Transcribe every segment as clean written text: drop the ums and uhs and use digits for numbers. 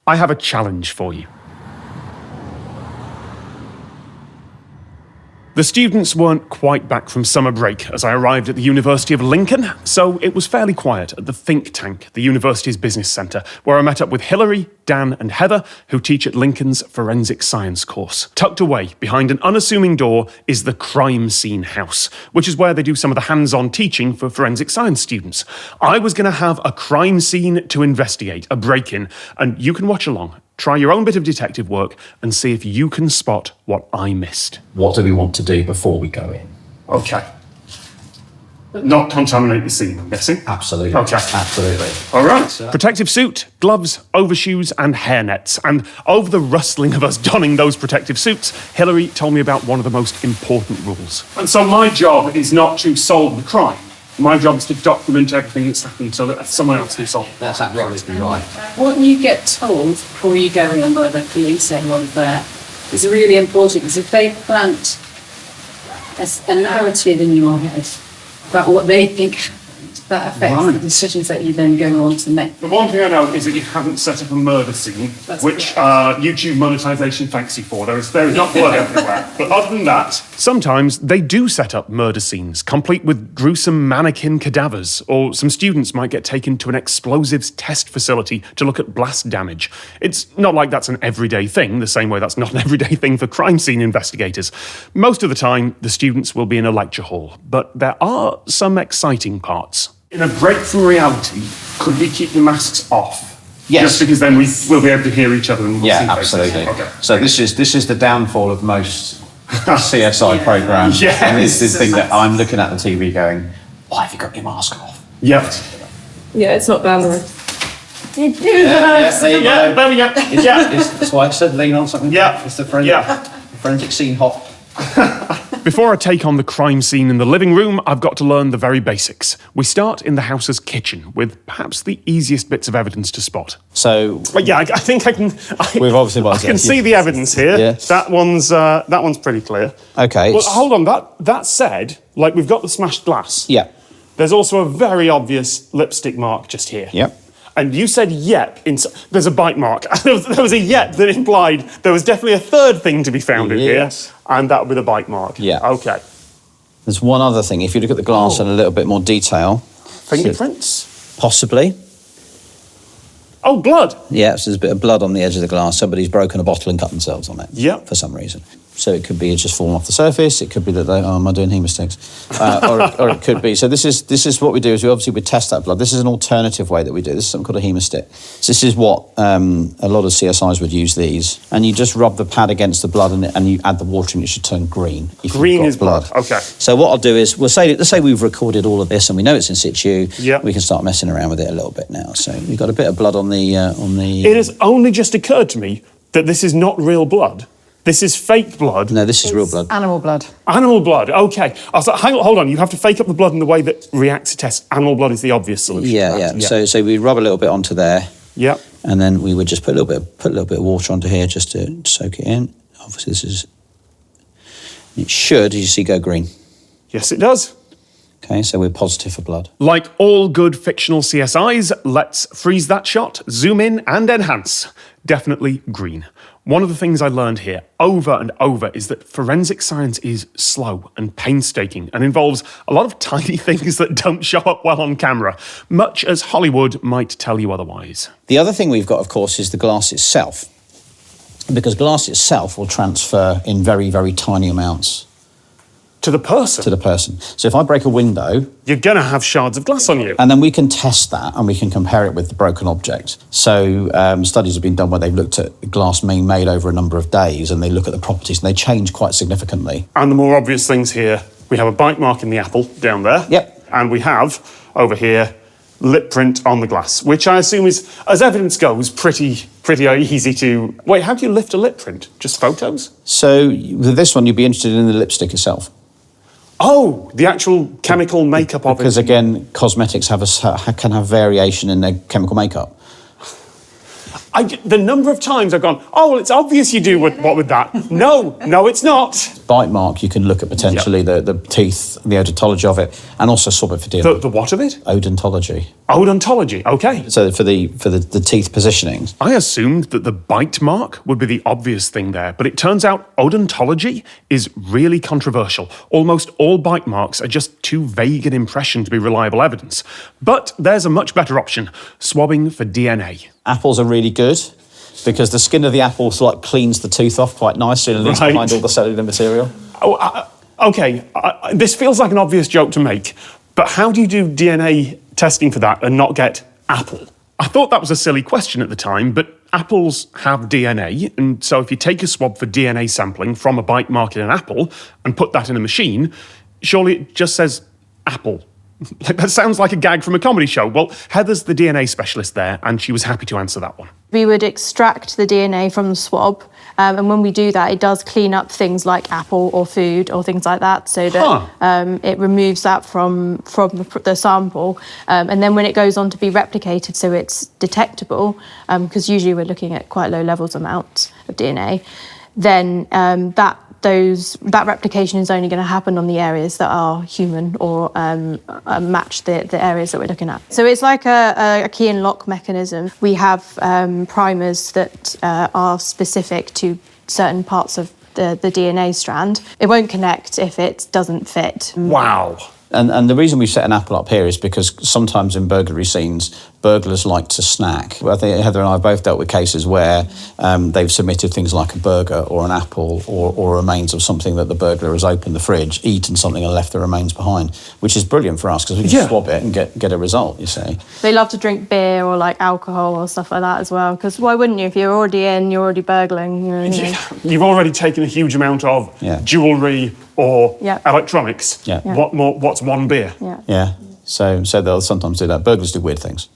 I have a challenge for you. The students weren't quite back from summer break as I arrived at the University of Lincoln, so it was fairly quiet at the think tank, the university's business centre, where I met up with Hilary, Dan and Heather, who teach at Lincoln's forensic science course. Tucked away behind an unassuming door is the crime scene house, which is where they do some of the hands-on teaching for forensic science students. I was going to have a crime scene to investigate, a break-in, and you can watch along. Try your own bit of detective work and see if you can spot what I missed. What do we want to do before we go in? Okay. Not contaminate the scene, I'm guessing? Absolutely. Okay. Absolutely. All right. Protective suit, gloves, overshoes and hairnets. And over the rustling of us donning those protective suits, Hilary told me about one of the most important rules. And so my job is not to solve the crime. My job is to document everything that's happened so that someone else can solve it. That's absolutely right. What you get told before you go in by the police anyone there is really important, because if they plant a narrative in your head about what they think happened, that affects the decisions that you then go on to make. The one thing I know is that you haven't set up a murder scene, which YouTube monetization thanks you for. There is not blood everywhere. But other than that, sometimes they do set up murder scenes, complete with gruesome mannequin cadavers, or some students might get taken to an explosives test facility to look at blast damage. It's not like that's an everyday thing, the same way that's not an everyday thing for crime scene investigators. Most of the time, the students will be in a lecture hall, but there are some exciting parts. In a break from reality, could we keep the masks off? Yes. Just because then we'll be able to hear each other and we'll see faces. Absolutely. Okay. So this is the downfall of most CSI programs. Yes. And it's this thing that I'm looking at the TV going, why have you got your mask off? Yep. Yeah, it's not glamorous. There you go. There we go. That's why I said lean on something. Yeah. It's the forensic scene hop. Before I take on the crime scene in the living room, I've got to learn the very basics. We start in the house's kitchen, with perhaps the easiest bits of evidence to spot. So... Well, yeah, I think I can... We've obviously... I can see the evidence here. Yeah. That one's pretty clear. Okay. Well, hold on. That said, like, we've got the smashed glass. Yeah. There's also a very obvious lipstick mark just here. Yep. And you said yep, there's a bite mark. There was a yep that implied there was definitely a third thing to be found in here, and that would be the bite mark. Yeah. Okay. There's one other thing. If you look at the glass in a little bit more detail... Fingerprints? Possibly. Oh, blood. Yeah, so there's a bit of blood on the edge of the glass. Somebody's broken a bottle and cut themselves on it. Yep. For some reason. So it could be it's just fallen off the surface. It could be that am I doing hemisticks? Or it could be. So this is what we do. Is we test that blood. This is an alternative way that we do. This is something called a hemostick. So this is what a lot of CSIs would use these. And you just rub the pad against the blood and you add the water and it should turn green. Green is blood. Okay. So what I'll do is let's say we've recorded all of this and we know it's in situ. Yep. We can start messing around with it a little bit now. So we've got a bit of blood on the. It has only just occurred to me that this is not real blood. This is fake blood. No, this is real blood. Animal blood. Animal blood, okay. I was like, hold on, you have to fake up the blood in the way that reacts to test. Animal blood is the obvious solution. Yeah. So we rub a little bit onto there. Yep. And then we would just put a little bit of water onto here just to soak it in. Obviously, it should, as you see, go green. Yes, it does. Okay, so we're positive for blood. Like all good fictional CSIs, let's freeze that shot, zoom in and enhance. Definitely green. One of the things I learned here over and over is that forensic science is slow and painstaking and involves a lot of tiny things that don't show up well on camera, much as Hollywood might tell you otherwise. The other thing we've got, of course, is the glass itself, because glass itself will transfer in very, very tiny amounts. To the person? To the person. So if I break a window... You're going to have shards of glass on you. And then we can test that and we can compare it with the broken object. So studies have been done where they've looked at glass being made over a number of days and they look at the properties and they change quite significantly. And the more obvious things here, we have a bite mark in the apple down there. Yep. And we have, over here, lip print on the glass, which I assume is, as evidence goes, pretty easy to... Wait, how do you lift a lip print? Just photos? So with this one, you'd be interested in the lipstick itself. Oh, the actual chemical makeup of it. Because again, cosmetics can have variation in their chemical makeup. The number of times I've gone, oh, well, it's obvious you do what with that. No, it's not. bite mark, you can look at potentially the teeth, the odontology of it, and also swab it for DNA. The what of it? Odontology. Odontology, okay. So for the teeth positionings. I assumed that the bite mark would be the obvious thing there, but it turns out odontology is really controversial. Almost all bite marks are just too vague an impression to be reliable evidence. But there's a much better option, swabbing for DNA. Apples are really good because the skin of the apple sort of like cleans the tooth off quite nicely and leaves Right. behind all the cellular material. Okay, this feels like an obvious joke to make, but how do you do DNA testing for that and not get apple? I thought that was a silly question at the time, but apples have DNA, and so if you take a swab for DNA sampling from a bite mark in an apple and put that in a machine, surely it just says apple. Like, that sounds like a gag from a comedy show. Well, Heather's the DNA specialist there, and she was happy to answer that one. We would extract the DNA from the swab, and when we do that, it does clean up things like apple or food or things like that, so that it removes that from the sample. And then when it goes on to be replicated, so it's detectable, because usually we're looking at quite low levels amounts of DNA, then that replication is only going to happen on the areas that are human or match the areas that we're looking at. So it's like a key and lock mechanism. We have primers that are specific to certain parts of the DNA strand. It won't connect if it doesn't fit. Wow. And the reason we set an apple up here is because sometimes in burglary scenes, burglars like to snack. I think Heather and I have both dealt with cases where they've submitted things like a burger or an apple or remains of something that the burglar has opened the fridge, eaten something and left the remains behind, which is brilliant for us because we can swab it and get a result, you see. They love to drink beer or like alcohol or stuff like that as well, because why wouldn't you? If you're already you're already burgling. You know. You've already taken a huge amount of jewellery or electronics. Yeah. What's one beer? Yeah. So they'll sometimes do that. Burglars do weird things.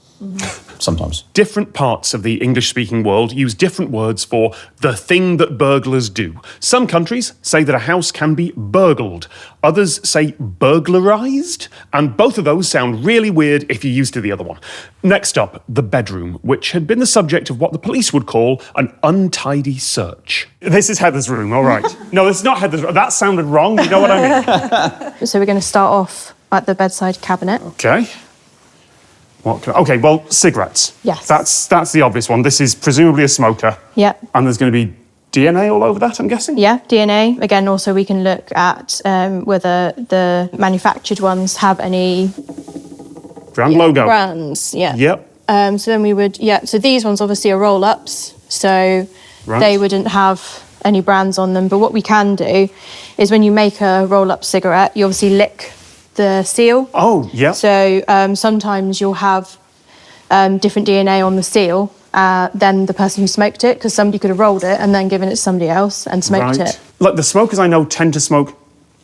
Sometimes. Different parts of the English-speaking world use different words for the thing that burglars do. Some countries say that a house can be burgled. Others say burglarized. And both of those sound really weird if you're used to the other one. Next up, the bedroom, which had been the subject of what the police would call an untidy search. This is Heather's room, all right. No, this is not Heather's room. That sounded wrong. You know what I mean? So we're going to start off at the bedside cabinet. Okay. Okay, well, cigarettes. Yes. That's the obvious one. This is presumably a smoker. Yeah. And there's going to be DNA all over that, I'm guessing? Yeah, DNA. Again, also we can look at whether the manufactured ones have any Brand logo. brands. Yeah. Yep. So then we would, so these ones obviously are roll-ups, so Right. they wouldn't have any brands on them. But what we can do is when you make a roll-up cigarette, you obviously lick the seal. Oh, yeah. So sometimes you'll have different DNA on the seal than the person who smoked it, because somebody could have rolled it and then given it to somebody else and smoked it. Like the smokers I know tend to smoke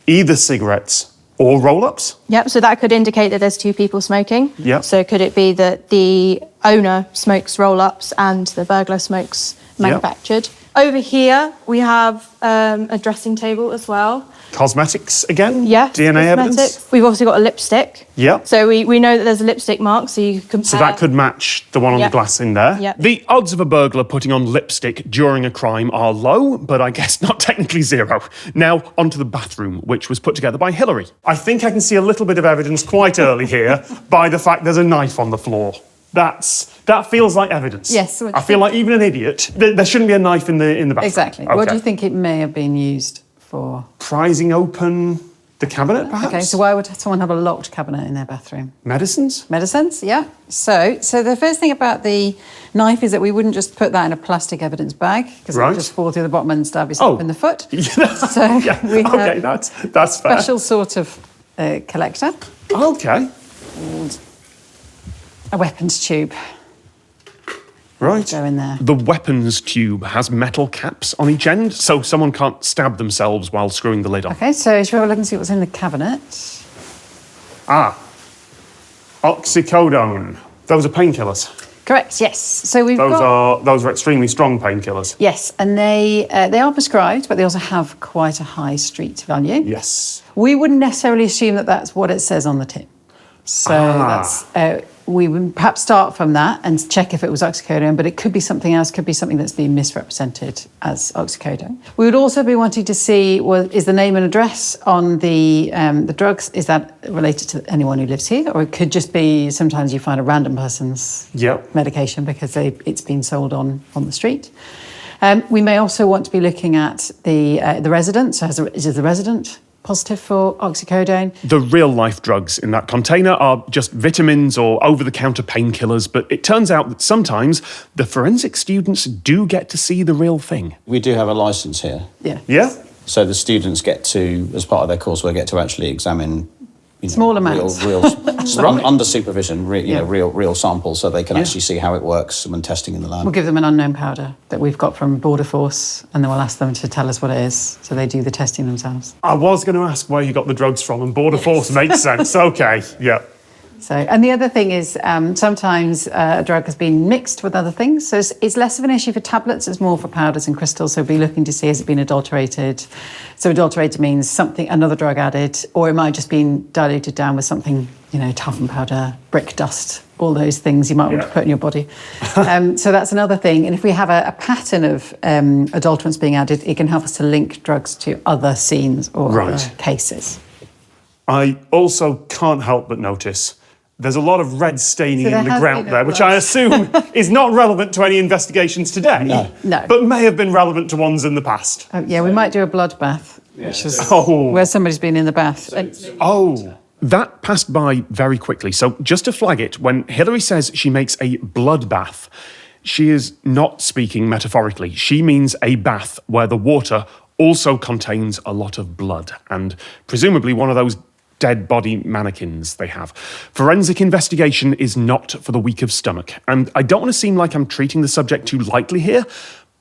either cigarettes or roll-ups. Yep, so that could indicate that there's two people smoking. Yep. So could it be that the owner smokes roll-ups and the burglar smokes manufactured? Over here, we have a dressing table as well. Cosmetics again? Yes, DNA cosmetics. evidence? We've obviously got a lipstick. Yep. So we know that there's a lipstick mark, so you compare. So that could match the one on the glass in there. Yep. The odds of a burglar putting on lipstick during a crime are low, but I guess not technically zero. Now, onto the bathroom, which was put together by Hilary. I think I can see a little bit of evidence quite early here by the fact there's a knife on the floor. That feels like evidence. Yes. I feel like even an idiot, there shouldn't be a knife in the bathroom. Exactly. Okay. What do you think it may have been used for? Prizing open the cabinet, perhaps? Okay, so why would someone have a locked cabinet in their bathroom? Medicines? Medicines, yeah. So the first thing about the knife is that we wouldn't just put that in a plastic evidence bag, because it would just fall through the bottom and stab yourself in the foot. Yeah, So we have okay, that's fair. special sort of collector. Okay. And a weapons tube. Right. Go in there. The weapons tube has metal caps on each end, so someone can't stab themselves while screwing the lid on. Okay, so shall we have a look and see what's in the cabinet? Oxycodone. Those are painkillers. Correct, yes. So we've Those are extremely strong painkillers. Yes, and they are prescribed, but they also have quite a high street value. Yes. We wouldn't necessarily assume that that's what it says on the tin. So that's we would perhaps start from that and check if it was oxycodone, but it could be something else, could be something that's been misrepresented as oxycodone. We would also be wanting to see, well, is the name and address on the drugs, is that related to anyone who lives here? Or it could just be, sometimes you find a random person's medication because it's been sold on the street. We may also want to be looking at the resident. So is the resident positive for oxycodone? The real-life drugs in that container are just vitamins or over-the-counter painkillers, but it turns out that sometimes the forensic students do get to see the real thing. We do have a licence here. Yeah. Yeah? So the students get to, as part of their coursework, get to actually examine small amounts, real under supervision, real samples, so they can actually see how it works when testing in the lab. We'll give them an unknown powder that we've got from Border Force, and then we'll ask them to tell us what it is, so they do the testing themselves. I was going to ask where you got the drugs from, and Border Force makes sense. Okay, yeah. So, and the other thing is sometimes a drug has been mixed with other things. So it's less of an issue for tablets, it's more for powders and crystals. So we'll be looking to see has it been adulterated. So adulterated means another drug added, or it might just been diluted down with something, talcum powder, brick dust, all those things you might want to put in your body. So that's another thing. And if we have a pattern of adulterants being added, it can help us to link drugs to other scenes or other cases. I also can't help but notice there's a lot of red staining in the grout there, which I assume is not relevant to any investigations today, No. but may have been relevant to ones in the past. We might do a blood bath, which is where somebody's been in the bath. That passed by very quickly. So just to flag it, when Hilary says she makes a blood bath, she is not speaking metaphorically. She means a bath where the water also contains a lot of blood, and presumably one of those dead body mannequins they have. Forensic investigation is not for the weak of stomach, and I don't want to seem like I'm treating the subject too lightly here,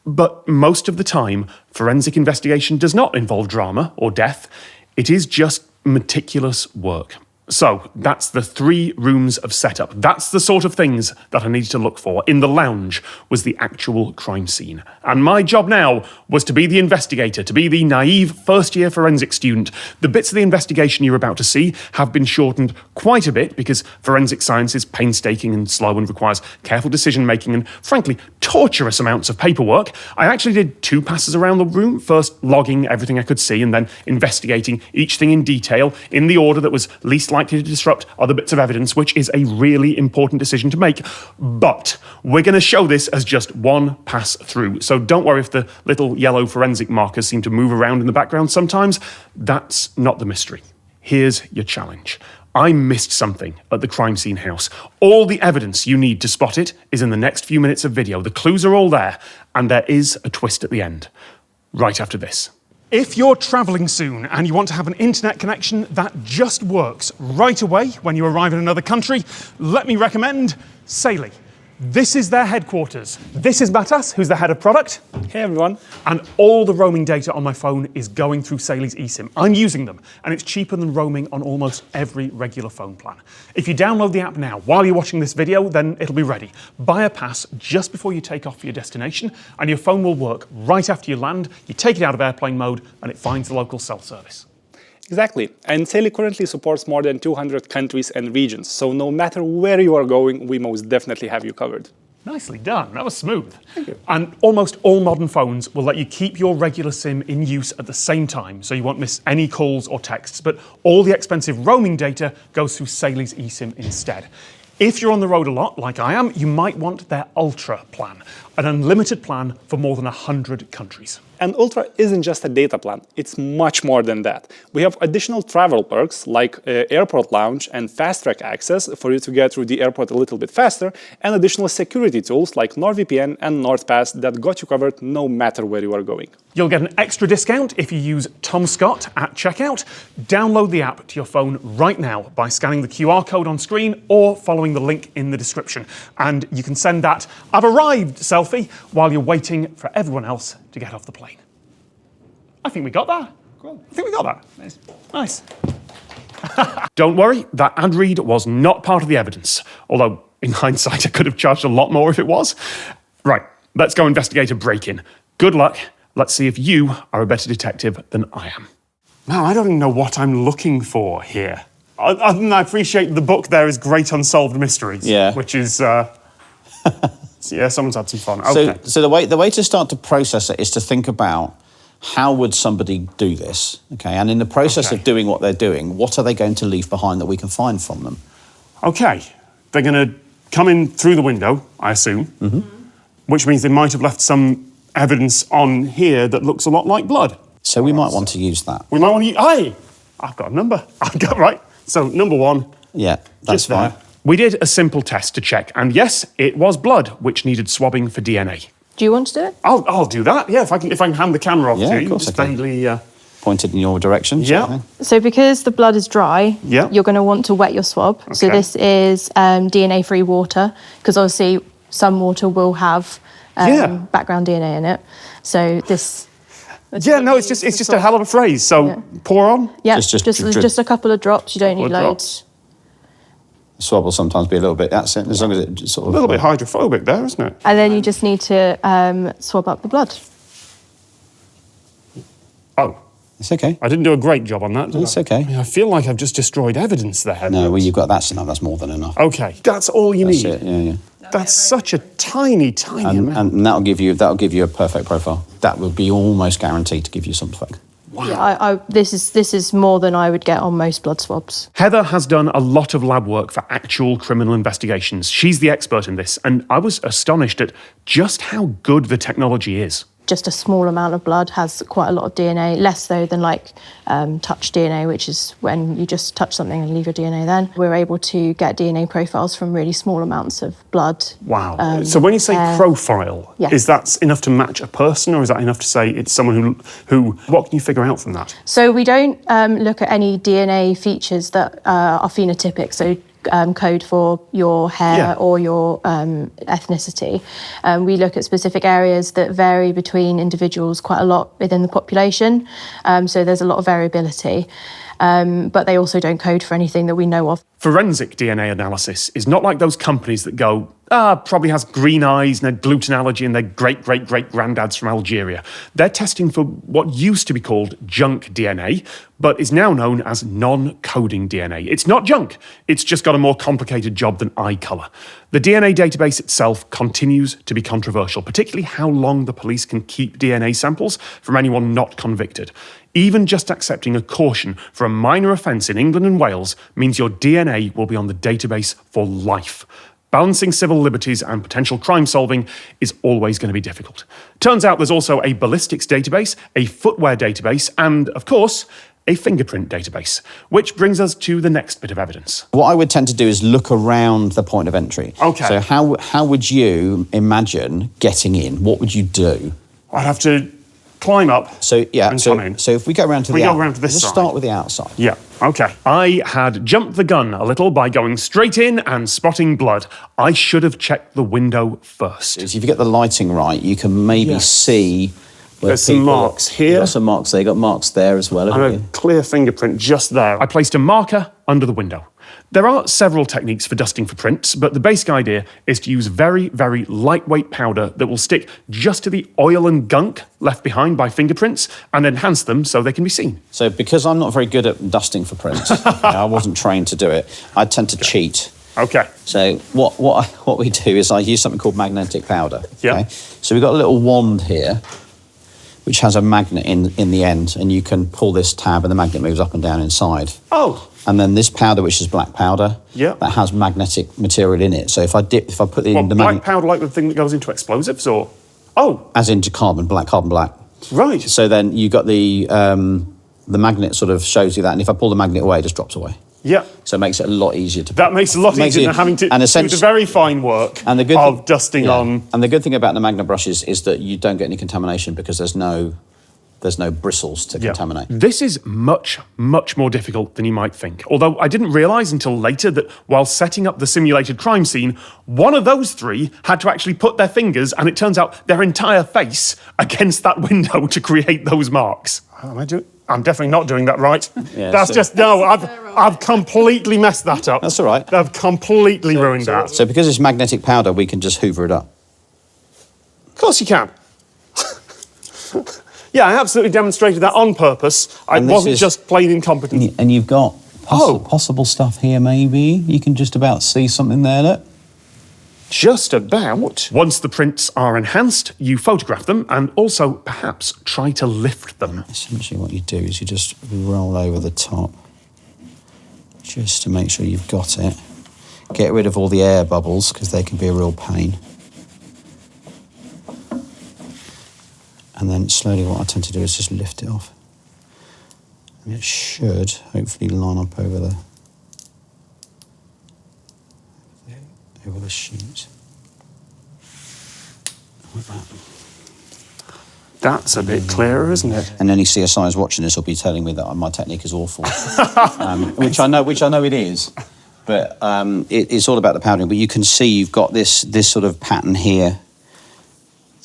but most of the time, forensic investigation does not involve drama or death. It is just meticulous work. So that's the 3 rooms of setup. That's the sort of things that I needed to look for. In the lounge was the actual crime scene. And my job now was to be the investigator, to be the naive first-year forensic student. The bits of the investigation you're about to see have been shortened quite a bit because forensic science is painstaking and slow and requires careful decision-making and, frankly, torturous amounts of paperwork. I actually did 2 passes around the room, first logging everything I could see and then investigating each thing in detail in the order that was least likely to disrupt other bits of evidence, which is a really important decision to make. But we're going to show this as just one pass through. So don't worry if the little yellow forensic markers seem to move around in the background sometimes. That's not the mystery. Here's your challenge. I missed something at the crime scene house. All the evidence you need to spot it is in the next few minutes of video. The clues are all there, and there is a twist at the end. Right after this. If you're travelling soon and you want to have an internet connection that just works right away when you arrive in another country, let me recommend Saily. This is their headquarters. This is Batas, who's the head of product. Hey everyone. And all the roaming data on my phone is going through Saily's eSIM. I'm using them, and it's cheaper than roaming on almost every regular phone plan. If you download the app now, while you're watching this video, then it'll be ready. Buy a pass just before you take off for your destination, and your phone will work right after you land. You take it out of airplane mode, and it finds the local cell service. Exactly. And Saily currently supports more than 200 countries and regions, so no matter where you are going, we most definitely have you covered. Nicely done. That was smooth. Thank you. And almost all modern phones will let you keep your regular SIM in use at the same time, so you won't miss any calls or texts, but all the expensive roaming data goes through Saily's eSIM instead. If you're on the road a lot, like I am, you might want their Ultra plan, an unlimited plan for more than 100 countries. And Ultra isn't just a data plan, it's much more than that. We have additional travel perks like airport lounge and fast-track access for you to get through the airport a little bit faster, and additional security tools like NordVPN and NordPass that got you covered no matter where you are going. You'll get an extra discount if you use Tom Scott at checkout. Download the app to your phone right now by scanning the QR code on screen or following the link in the description. And you can send that "I've arrived" selfie while you're waiting for everyone else to get off the plane. I think we got that. Cool. I think we got that. Nice. Don't worry, that ad read was not part of the evidence. Although, in hindsight, I could have charged a lot more if it was. Right, let's go investigate a break-in. Good luck. Let's see if you are a better detective than I am. Now, I don't even know what I'm looking for here. Other than I appreciate the book there is Great Unsolved Mysteries. Yeah. Which is, yeah, someone's had some fun. Okay. So the way to start to process it is to think about how would somebody do this, okay? And in the process of doing what they're doing, what are they going to leave behind that we can find from them? Okay. They're going to come in through the window, I assume, which means they might have left some evidence on here that looks a lot like blood. So we might want to use that. We might want to use... Aye! I've got a number. I've got, right. So, number one. Yeah, that's just there. fine. We did a simple test to check, and yes, it was blood, which needed swabbing for DNA. Do you want to do it? I'll do that, yeah, if I can hand the camera off Yeah, to of you. course Just I can. vaguely, Pointed in your direction. Yeah. sort of thing. So because the blood is dry, Yeah. you're going to want to wet your swab. So Okay. this is DNA-free water, because obviously some water will have background DNA in it. So this... Yeah, no, it's just a hell of a phrase. So, pour on? Yeah, Just just a couple of drops. You don't need Couple of loads. Swab will sometimes be a little bit, that's it, as long as it sort A of... little bit hydrophobic there, isn't it? And then you just need to swab up the blood. Oh, It's okay. I didn't do a great job on that, did It's I? okay. I mean, I feel like I've just destroyed evidence there. No, well, you've got that's enough. That's more than enough. Okay, that's all you That's need. it, yeah. That's such a tiny amount. And that'll give you a perfect profile. That will be almost guaranteed to give you something. Wow. Yeah, this is more than I would get on most blood swabs. Heather has done a lot of lab work for actual criminal investigations. She's the expert in this, and I was astonished at just how good the technology is. Just a small amount of blood has quite a lot of DNA, less so than like touch DNA, which is when you just touch something and leave your DNA then. We're able to get DNA profiles from really small amounts of blood. Wow. So when you say profile, yeah. is that enough to match a person, or is that enough to say it's someone who what can you figure out from that? So we don't look at any DNA features that are phenotypic, so code for your hair or your ethnicity. We look at specific areas that vary between individuals quite a lot within the population, so there's a lot of variability. But they also don't code for anything that we know of. Forensic DNA analysis is not like those companies that go, probably has green eyes and a gluten allergy and their great-great-great-granddads from Algeria. They're testing for what used to be called junk DNA, but is now known as non-coding DNA. It's not junk, it's just got a more complicated job than eye colour. The DNA database itself continues to be controversial, particularly how long the police can keep DNA samples from anyone not convicted. Even just accepting a caution for a minor offence in England and Wales means your DNA will be on the database for life. Balancing civil liberties and potential crime solving is always going to be difficult. Turns out there's also a ballistics database, a footwear database, and, of course, a fingerprint database, which brings us to the next bit of evidence. What I would tend to do is look around the point of entry. Okay. So how would you imagine getting in? What would you do? I'd have to climb up. So yeah, and so, come in. so if we go around to We the go around to this let's side. start with the outside. Yeah, okay. I had jumped the gun a little by going straight in and spotting blood. I should have checked the window first. So if you get the lighting right, you can maybe see where There's some people- marks here. You've got some marks there. You've got marks there as well, haven't And you? a clear fingerprint just there. I placed a marker under the window. There are several techniques for dusting for prints, but the basic idea is to use very, very lightweight powder that will stick just to the oil and gunk left behind by fingerprints and enhance them so they can be seen. So because I'm not very good at dusting for prints, I wasn't trained to do it, I tend to cheat. Okay. So what we do is I use something called magnetic powder. Yeah. So we've got a little wand here, which has a magnet in the end, and you can pull this tab and the magnet moves up and down inside. Oh. And then this powder, which is black powder, Yeah. that has magnetic material in it. So if I put the What, the black magnet, powder like the thing that goes into explosives, or? Oh, as into carbon black. right. So then you got the magnet sort of shows you that, and if I pull the magnet away, it just drops away. Yeah. So it makes it a lot easier to. That makes it a lot Makes easier it- than having to and do essentially- the very fine work And the good of dusting on. And the good thing about the magnet brushes is that you don't get any contamination because there's no bristles to contaminate. This is much, much more difficult than you might think. Although I didn't realise until later that while setting up the simulated crime scene, one of those three had to actually put their fingers, and it turns out their entire face, against that window to create those marks. I'm definitely not doing that right. Yeah, That's so- I've completely messed that up. That's all right. I've completely ruined that. So because it's magnetic powder, we can just hoover it up. Of course you can. Yeah, I absolutely demonstrated that on purpose. I And this wasn't is- just plain incompetent. And you've got Possible stuff here, maybe. You can just about see something there, look. Just about. Once the prints are enhanced, you photograph them and also perhaps try to lift them. Essentially what you do is you just roll over the top just to make sure you've got it. Get rid of all the air bubbles because they can be a real pain. And then slowly what I tend to do is just lift it off. And it should hopefully line up over the sheet. Like that. That's a bit clearer, isn't it? And any CSIs watching this will be telling me that my technique is awful, which I know it is. But it's all about the powdering. But you can see you've got this sort of pattern here,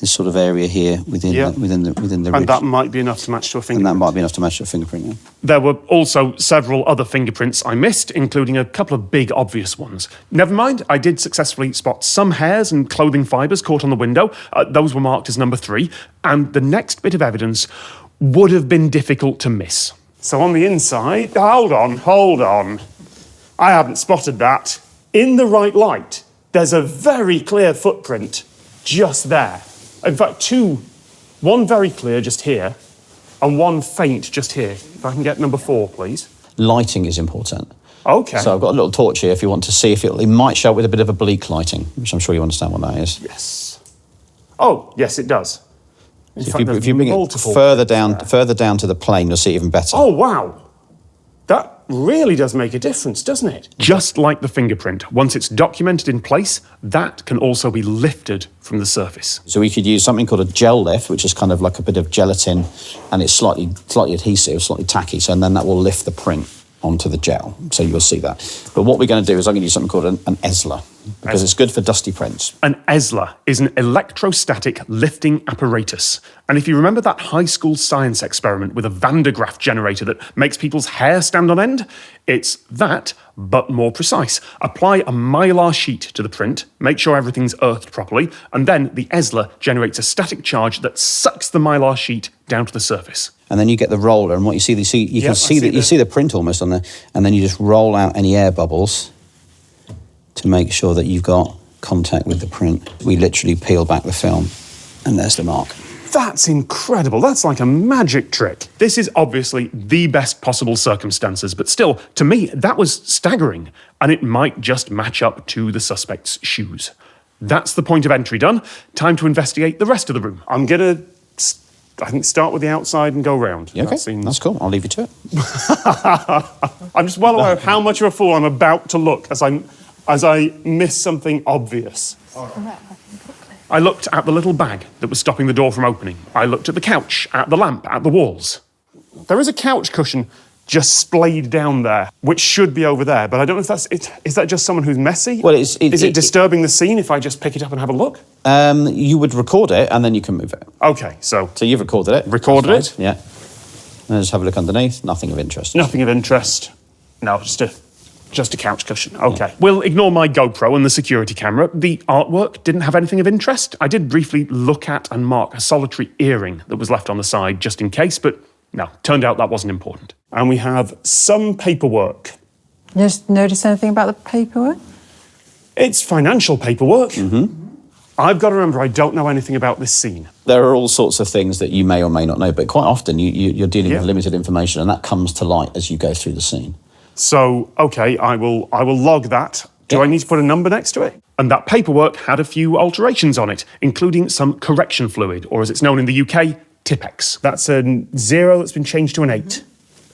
this sort of area here within the ridge. And that might be enough to match to a fingerprint. And that might be enough to match to a fingerprint. Yeah. There were also several other fingerprints I missed, including a couple of big obvious ones. Never mind, I did successfully spot some hairs and clothing fibres caught on the window. Those were marked as number 3. And the next bit of evidence would have been difficult to miss. So on the inside, hold on. I haven't spotted that. In the right light, there's a very clear footprint just there. In fact, one very clear just here, and one faint just here. If I can get number 4, please. Lighting is important. Okay. So I've got a little torch here if you want to see if it might show up with a bit of oblique lighting, which I'm sure you understand what that is. Yes. Oh, yes, it does. So if you bring it further down to the plane, you'll see it even better. Oh, wow. That really does make a difference, doesn't it? Just like the fingerprint, once it's documented in place, that can also be lifted from the surface. So we could use something called a gel lift, which is kind of like a bit of gelatin, and it's slightly adhesive, slightly tacky, so and then that will lift the print onto the gel. So you'll see that. But what we're going to do is I'm going to use something called an ESLA, because it's good for dusty prints. An ESLA is an electrostatic lifting apparatus. And if you remember that high school science experiment with a Van de Graaff generator that makes people's hair stand on end, it's that, but more precise. Apply a mylar sheet to the print, make sure everything's earthed properly, and then the ESLA generates a static charge that sucks the mylar sheet down to the surface. And then you get the roller, and what you see the print almost on there, and then you just roll out any air bubbles to make sure that you've got contact with the print. We literally peel back the film, and there's the mark. That's incredible. That's like a magic trick. This is obviously the best possible circumstances, but still, to me, that was staggering, and it might just match up to the suspect's shoes. That's the point of entry done. Time to investigate the rest of the room. I'm going to, I think, start with the outside and go round. Yeah, okay, that's cool. I'll leave you to it. I'm just well aware of how much of a fool I'm about to look as I miss something obvious. I looked at the little bag that was stopping the door from opening. I looked at the couch, at the lamp, at the walls. There is a couch cushion just splayed down there, which should be over there, but I don't know if that's it. Is that just someone who's messy? Well, is it disturbing the scene if I just pick it up and have a look? You would record it and then you can move it. Okay, so you've recorded it. Recorded it? Yeah. And just have a look underneath. Nothing of interest. Nothing of interest. No, just a couch cushion. Okay. Yeah. We'll ignore my GoPro and the security camera. The artwork didn't have anything of interest. I did briefly look at and mark a solitary earring that was left on the side just in case, but no, turned out that wasn't important. And we have some paperwork. You just notice anything about the paperwork? It's financial paperwork. Mm-hmm. I've got to remember, I don't know anything about this scene. There are all sorts of things that you may or may not know, but quite often you're dealing with limited information, and that comes to light as you go through the scene. So, okay, I will log that. Do I need to put a number next to it? And that paperwork had a few alterations on it, including some correction fluid, or as it's known in the UK, Tipex. That's a 0 that's been changed to an 8.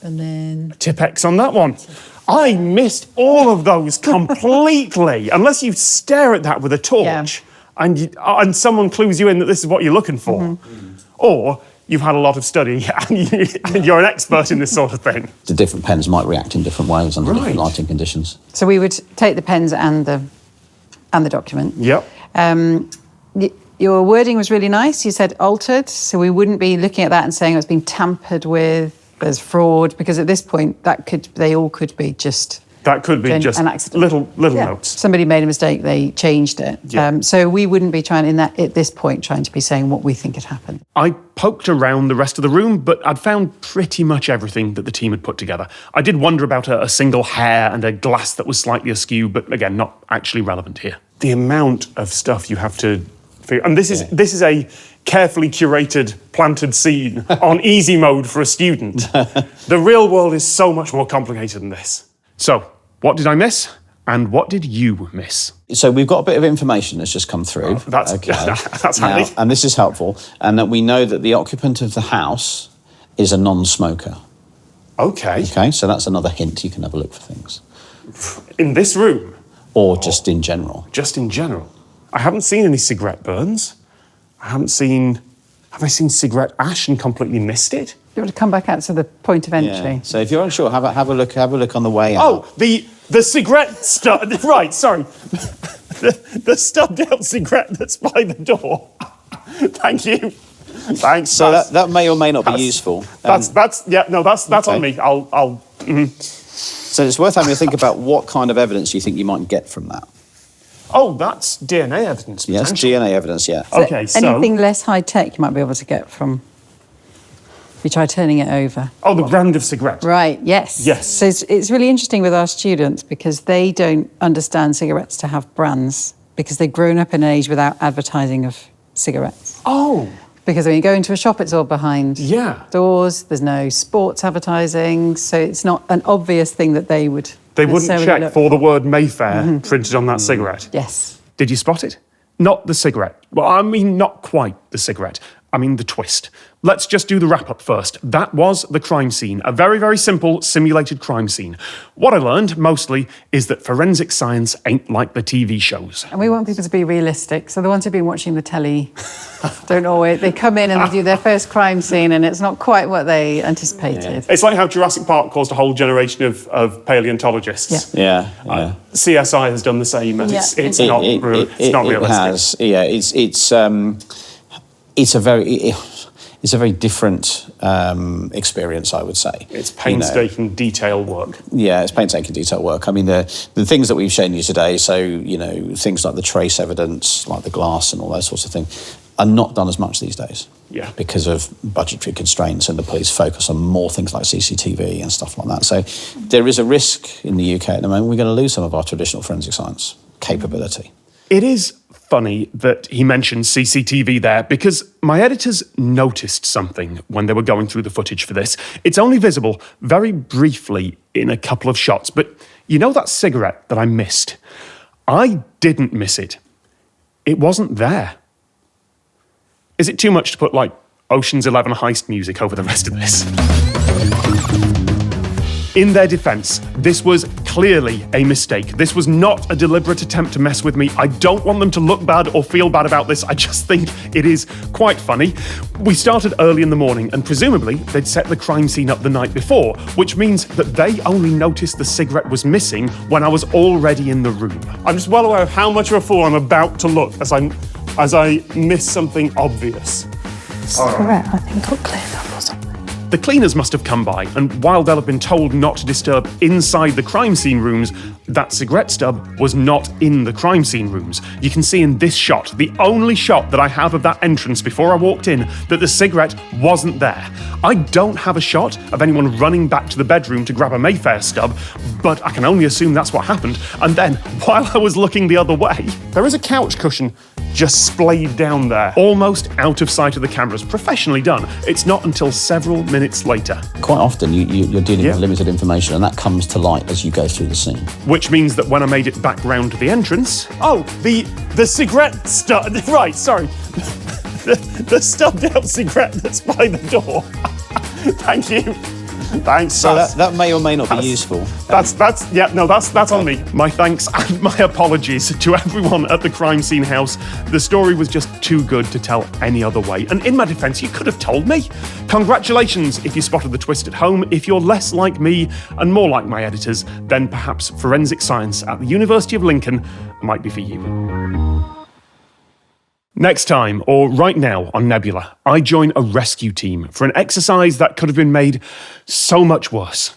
And then Tipex on that one. I missed all of those completely, unless you stare at that with a torch and someone clues you in that this is what you're looking for. Mm-hmm. Or you've had a lot of study and you're an expert in this sort of thing. The different pens might react in different ways under different lighting conditions. So we would take the pens and the document. Yep. Your wording was really nice. You said altered, so we wouldn't be looking at that and saying it's been tampered with, there's fraud, because at this point they all could be just That could be just an accident. little notes. Somebody made a mistake, they changed it. Yeah. So we wouldn't be trying, at this point, trying to be saying what we think had happened. I poked around the rest of the room, but I'd found pretty much everything that the team had put together. I did wonder about a single hair and a glass that was slightly askew, but again, not actually relevant here. The amount of stuff you have to figure... And this is a carefully curated, planted scene on easy mode for a student. The real world is so much more complicated than this. So, what did I miss? And what did you miss? So we've got a bit of information that's just come through. That's handy. And this is helpful. And that we know that the occupant of the house is a non-smoker. Okay. Okay, so that's another hint. You can have a look for things. In this room? Or just in general. Just in general. I haven't seen any cigarette burns. Have I seen cigarette ash and completely missed it? You want to come back out to the point of entry? Yeah. So if you're unsure, have a look on the way out. Oh, the cigarette stub. Right, sorry. the stubbed out cigarette that's by the door. Thank you. Thanks. So that may or may not be useful. That's okay. On me. I'll. So it's worth having a think about what kind of evidence you think you might get from that. Oh, that's DNA evidence. Yes, DNA evidence, yeah. Okay, so... Anything less high-tech you might be able to get from... If you try turning it over. Oh, the brand of cigarette. Right, yes. Yes. So it's really interesting with our students because they don't understand cigarettes to have brands because they've grown up in an age without advertising of cigarettes. Oh. Because when you go into a shop, it's all behind doors. There's no sports advertising. So it's not an obvious thing that they would... They wouldn't check for the word Mayfair printed on that cigarette. Yes. Did you spot it? Not the cigarette. Well, I mean, not quite the cigarette. I mean, the twist. Let's just do the wrap-up first. That was the crime scene. A very, very simple, simulated crime scene. What I learned, mostly, is that forensic science ain't like the TV shows. And we want people to be realistic. So the ones who've been watching the telly don't always... They come in and they do their first crime scene and it's not quite what they anticipated. Yeah. It's like how Jurassic Park caused a whole generation of paleontologists. Yeah. CSI has done the same, and it's not realistic. It has, yeah. It's a very different experience, I would say. It's painstaking detail work. Yeah, it's painstaking detail work. I mean, the things that we've shown you today, so, things like the trace evidence, like the glass and all those sorts of things, are not done as much these days. Yeah. Because of budgetary constraints and the police focus on more things like CCTV and stuff like that. So there is a risk in the UK at the moment we're going to lose some of our traditional forensic science capability. It is funny that he mentioned CCTV there because my editors noticed something when they were going through the footage for this. It's only visible very briefly in a couple of shots, but you know that cigarette that I missed? I didn't miss it. It wasn't there. Is it too much to put, Ocean's 11 heist music over the rest of this? In their defence, this was clearly a mistake. This was not a deliberate attempt to mess with me. I don't want them to look bad or feel bad about this. I just think it is quite funny. We started early in the morning and presumably they'd set the crime scene up the night before, which means that they only noticed the cigarette was missing when I was already in the room. I'm just well aware of how much of a fool I'm about to look as I miss something obvious. Cigarette, I think, got cleared up or something. The cleaners must have come by, and while they'll have been told not to disturb inside the crime scene rooms, that cigarette stub was not in the crime scene rooms. You can see in this shot, the only shot that I have of that entrance before I walked in, that the cigarette wasn't there. I don't have a shot of anyone running back to the bedroom to grab a Mayfair stub, but I can only assume that's what happened. And then, while I was looking the other way, there is a couch cushion just splayed down there, almost out of sight of the cameras. Professionally done. It's not until several minutes later. Quite often you're dealing with limited information and that comes to light as you go through the scene. Which means that when I made it back round to the entrance... Oh, the cigarette stub... Right, sorry. the stubbed out cigarette that's by the door. Thank you. Thanks. So that may or may not be useful. That's on me. My thanks and my apologies to everyone at the crime scene house. The story was just too good to tell any other way. And in my defence, you could have told me. Congratulations if you spotted the twist at home. If you're less like me and more like my editors, then perhaps forensic science at the University of Lincoln might be for you. Next time, or right now on Nebula, I join a rescue team for an exercise that could have been made so much worse.